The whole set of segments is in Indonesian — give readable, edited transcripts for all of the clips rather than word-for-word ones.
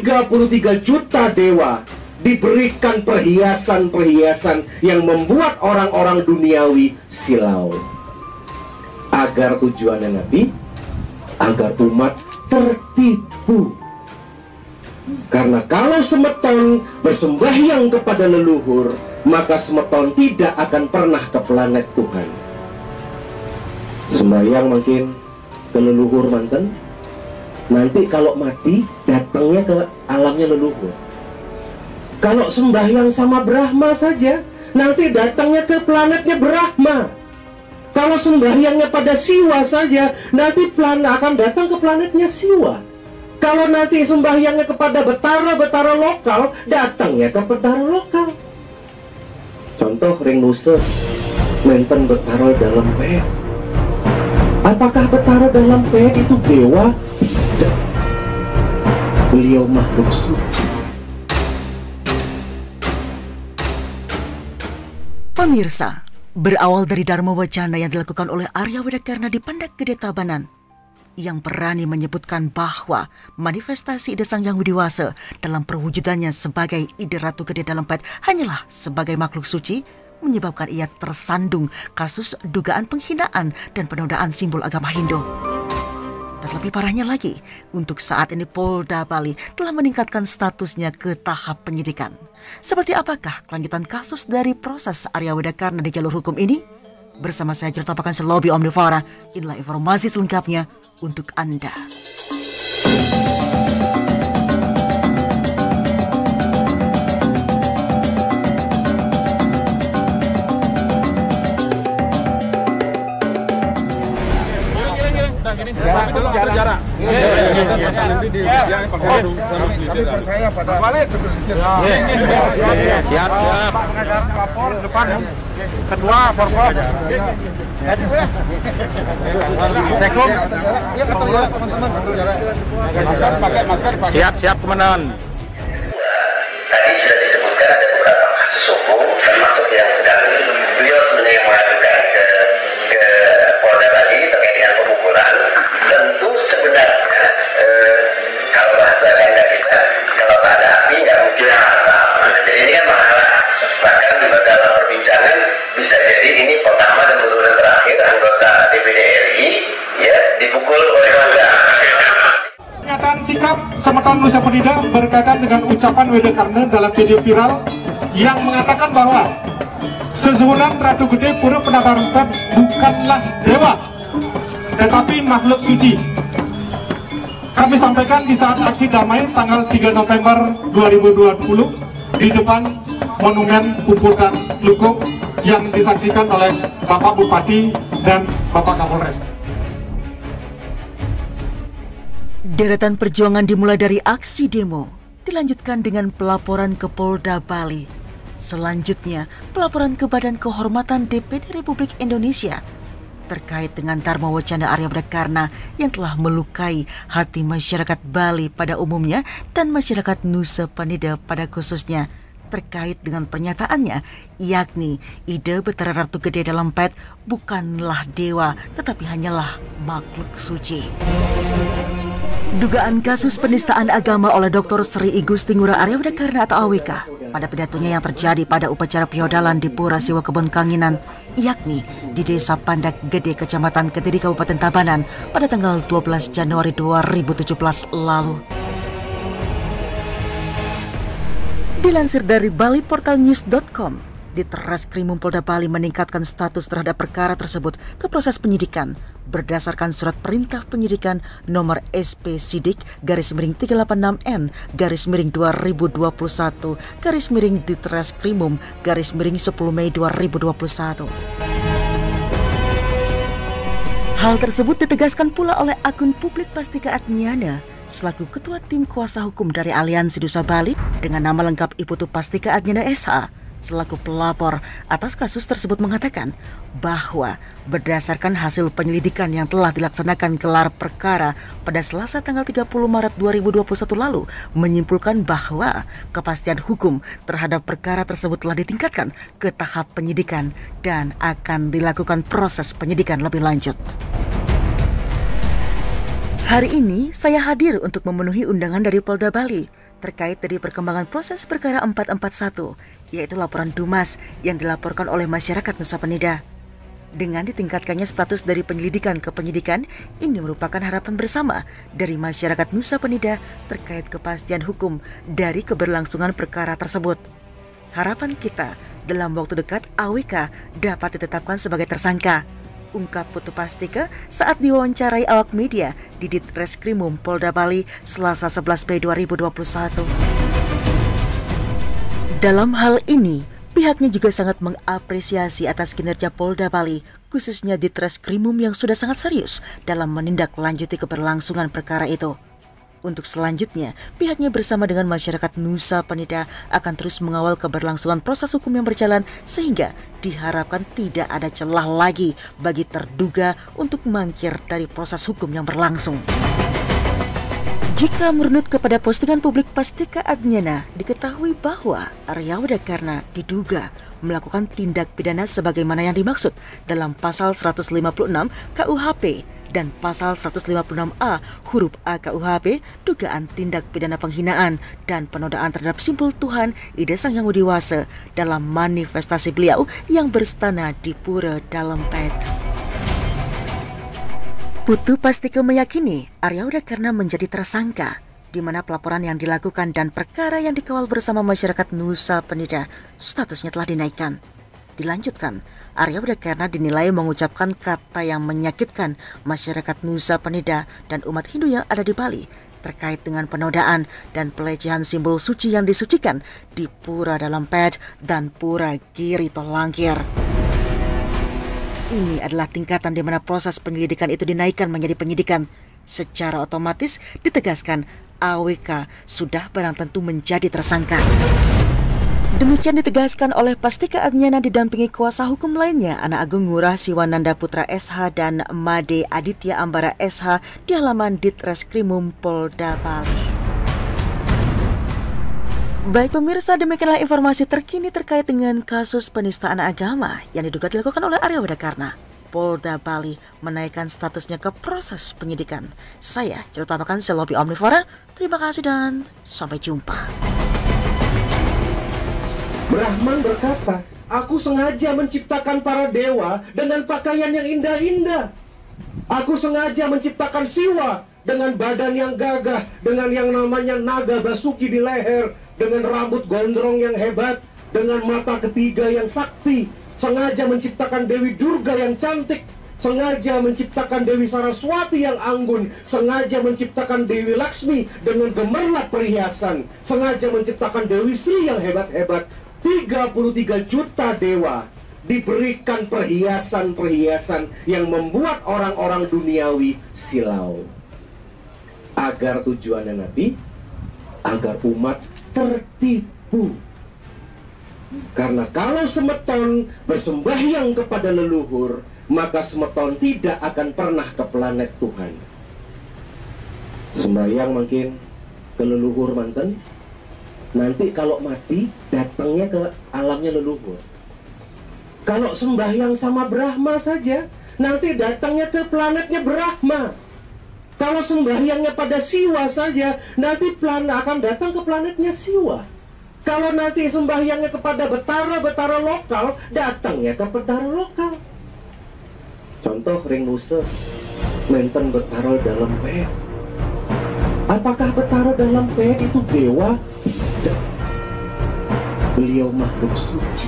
33 juta dewa diberikan perhiasan-perhiasan yang membuat orang-orang duniawi silau. Agar tujuannya Nabi, agar umat tertipu. Karena kalau semeton bersembahyang kepada leluhur, maka semeton tidak akan pernah ke planet Tuhan. Sembahyang makin ke leluhur manten, nanti kalau mati datangnya ke alamnya leluhur. Kalau sembahyang sama Brahma saja, nanti datangnya ke planetnya Brahma. Kalau sembahyangnya pada Siwa saja, nanti akan datang ke planetnya Siwa. Kalau nanti sembahyangnya kepada betara lokal, datangnya ke betara lokal. Contoh ring nuse, menten betara dalam pet. Apakah betara dalam pet itu dewa? Tidak. Beliau makhluk suci. Pemirsa, berawal dari Dharma Wacana yang dilakukan oleh Arya Widakarna di Pandak Gede Tabanan, yang berani menyebutkan bahwa manifestasi ide Sang Yang Widiwasa dalam perwujudannya sebagai ide Ratu Gede dalam Pet hanyalah sebagai makhluk suci, menyebabkan ia tersandung kasus dugaan penghinaan dan penodaan simbol agama Hindu. Dan lebih parahnya lagi, untuk saat ini Polda Bali telah meningkatkan statusnya ke tahap penyidikan. Seperti apakah kelanjutan kasus dari proses Arya Widakarna di jalur hukum ini? Bersama saya Jurta Pakan Selobi Omnivora, inilah informasi selengkapnya untuk Anda. Jarak. Kami percaya pada balik. Siap. Lapor depan. Kedua, forkop. Siap, Komandan. Tadi sudah disebutkan ada beberapa kasus hukum, termasuk yang sedang beliau sebenarnya mengadukan ke Polda Bali terkait dengan pemukulan. Tentu sebenarnya kalau bahasa Anda kita, kalau tak ada api nggak mungkin asap. Jadi ini kan masalah. Bahkan dalam perbincangan bisa jadi ini pertama dan kemudian terakhir anggota DPD RI ya dipukul oleh warga. Pernyataan sikap Semeton Nusa Penida berkaitan dengan ucapan Widakarna dalam video viral yang mengatakan bahwa Sesuhunan Ratu Gede Pura Penabarukan bukanlah dewa, tetapi makhluk suci. Kami sampaikan di saat aksi damai tanggal 3 November 2020 di depan Monumen Puputan Lukuk yang disaksikan oleh Bapak Bupati dan Bapak Kapolres. Deretan perjuangan dimulai dari aksi demo, dilanjutkan dengan pelaporan ke Polda Bali. Selanjutnya, pelaporan ke Badan Kehormatan DPD Republik Indonesia terkait dengan Dharma Wacana Arya Widakarna yang telah melukai hati masyarakat Bali pada umumnya dan masyarakat Nusa Penida pada khususnya terkait dengan pernyataannya, yakni ide Betara Ratu Gede dalam Pet bukanlah dewa tetapi hanyalah makhluk suci. Dugaan kasus penistaan agama oleh Dr. Sri Igusti Ngurah Arya Widakarna atau AWK pada pidatonya yang terjadi pada upacara piodalan di Pura Siwa Kebon Kanginan, yakni di Desa Pandak Gede, Kecamatan Kediri, Kabupaten Tabanan pada tanggal 12 Januari 2017 lalu. Dilansir dari baliportalnews.com, di Treskrimum Polda Bali meningkatkan status terhadap perkara tersebut ke proses penyidikan berdasarkan surat perintah penyidikan nomor SP Sidik /386N /2021 di Treskrimum /10 Mei 2021. Hal tersebut ditegaskan pula oleh akun publik Pastika Admiana selaku Ketua Tim Kuasa Hukum dari Aliansi Dusa Bali dengan nama lengkap Iputu Pastika Admiana SH selaku pelapor atas kasus tersebut mengatakan bahwa berdasarkan hasil penyelidikan yang telah dilaksanakan gelar perkara pada Selasa tanggal 30 Maret 2021 lalu menyimpulkan bahwa kepastian hukum terhadap perkara tersebut telah ditingkatkan ke tahap penyidikan dan akan dilakukan proses penyidikan lebih lanjut. Hari ini saya hadir untuk memenuhi undangan dari Polda Bali terkait dari perkembangan proses perkara 441, yaitu laporan Dumas yang dilaporkan oleh masyarakat Nusa Penida. Dengan ditingkatkannya status dari penyelidikan ke penyidikan, ini merupakan harapan bersama dari masyarakat Nusa Penida terkait kepastian hukum dari keberlangsungan perkara tersebut. Harapan kita dalam waktu dekat AWK dapat ditetapkan sebagai tersangka, ungkap Putu Pastika saat diwawancarai awak media di Ditreskrimum Polda Bali Selasa 11 Mei 2021. Dalam hal ini, pihaknya juga sangat mengapresiasi atas kinerja Polda Bali, khususnya Ditreskrimum yang sudah sangat serius dalam menindaklanjuti keberlangsungan perkara itu. Untuk selanjutnya, pihaknya bersama dengan masyarakat Nusa Penida akan terus mengawal keberlangsungan proses hukum yang berjalan sehingga diharapkan tidak ada celah lagi bagi terduga untuk mangkir dari proses hukum yang berlangsung. Jika merunut kepada postingan publik Pastika Adnyana, diketahui bahwa Arya Widakarna diduga melakukan tindak pidana sebagaimana yang dimaksud dalam pasal 156 KUHP dan pasal 156A huruf A KUHP, dugaan tindak pidana penghinaan dan penodaan terhadap simbol Tuhan Ida Sang Hyang Widi Wasa dalam manifestasi beliau yang berstana di Pura Dalempet. Putu Pastika meyakini Arya Widakarna menjadi tersangka, di mana pelaporan yang dilakukan dan perkara yang dikawal bersama masyarakat Nusa Penida statusnya telah dinaikkan. Dilanjutkan, Arya Widakarna dinilai mengucapkan kata yang menyakitkan masyarakat Nusa Penida dan umat Hindu yang ada di Bali terkait dengan penodaan dan pelecehan simbol suci yang disucikan di Pura Dalempet dan Pura Girito Langkir. Ini adalah tingkatan di mana proses penyelidikan itu dinaikkan menjadi penyidikan. Secara otomatis ditegaskan AWK sudah barang tentu menjadi tersangka. Demikian ditegaskan oleh Pastika Adnyana didampingi kuasa hukum lainnya, Anak Agung Ngurah Siwananda Putra SH dan Made Aditya Ambara SH di halaman Ditreskrimum Polda Bali. Baik pemirsa, demikianlah informasi terkini terkait dengan kasus penistaan agama yang diduga dilakukan oleh Arya Widakarna. Polda Bali menaikkan statusnya ke proses penyidikan. Saya Ceritabakan Selobi Omnivora. Terima kasih dan sampai jumpa. Brahman berkata, aku sengaja menciptakan para dewa dengan pakaian yang indah-indah. Aku sengaja menciptakan Siwa dengan badan yang gagah, dengan yang namanya naga basuki di leher, dengan rambut gondrong yang hebat, dengan mata ketiga yang sakti. Sengaja menciptakan Dewi Durga yang cantik, sengaja menciptakan Dewi Saraswati yang anggun, sengaja menciptakan Dewi Laksmi dengan gemerlap perhiasan, sengaja menciptakan Dewi Sri yang hebat-hebat. 33 juta dewa diberikan perhiasan-perhiasan yang membuat orang-orang duniawi silau. Agar tujuannya Nabi, agar umat tertipu. Karena kalau semeton bersembahyang kepada leluhur, maka semeton tidak akan pernah ke planet Tuhan. Sembahyang makin ke leluhur manten, nanti kalau mati datangnya ke alamnya leluhur. Kalau sembahyang sama Brahma saja, nanti datangnya ke planetnya Brahma. Kalau sembahyangnya pada Siwa saja, nanti akan datang ke planetnya Siwa. Kalau nanti sembahyangnya kepada betara lokal, datangnya ke betara lokal. Contoh ring Nusa, menten betara dalam pet. Apakah betara dalam pet itu dewa? Tidak. Beliau makhluk suci.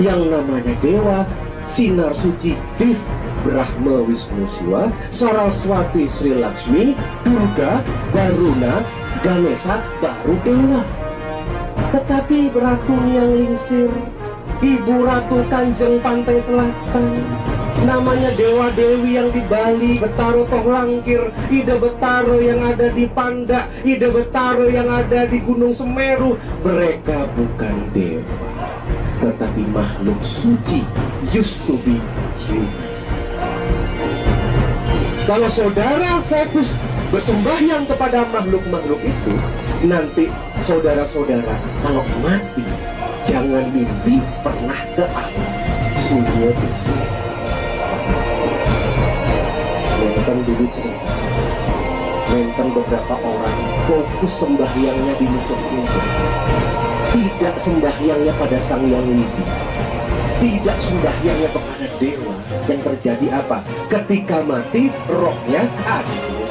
Yang namanya dewa, sinar suci, Div, Brahma Wisnu Siwa, Saraswati Sri Laksmi, Durga, Varuna, Ganesha, baru dewa. Tetapi ratu yang lingsir, ibu ratu Kanjeng Pantai Selatan, namanya Dewa Dewi yang di Bali, Betaro Toh Langkir, Ida Betaro yang ada di Panda, Ida Betaro yang ada di Gunung Semeru, mereka bukan dewa, tetapi makhluk suci, used to be human. Kalau saudara fokus bersembahyang kepada makhluk-makhluk itu, nanti saudara-saudara kalau mati jangan mimpi pernah ke alam surya desa. Menten dulu cerita, menten menyebabkan beberapa orang fokus sembahyangnya di musuh Tuhan, tidak sembahyangnya pada Sang Hyang Widi, tidak sembahyangnya kepada dewa. Yang terjadi apa? Ketika mati, rohnya kabur.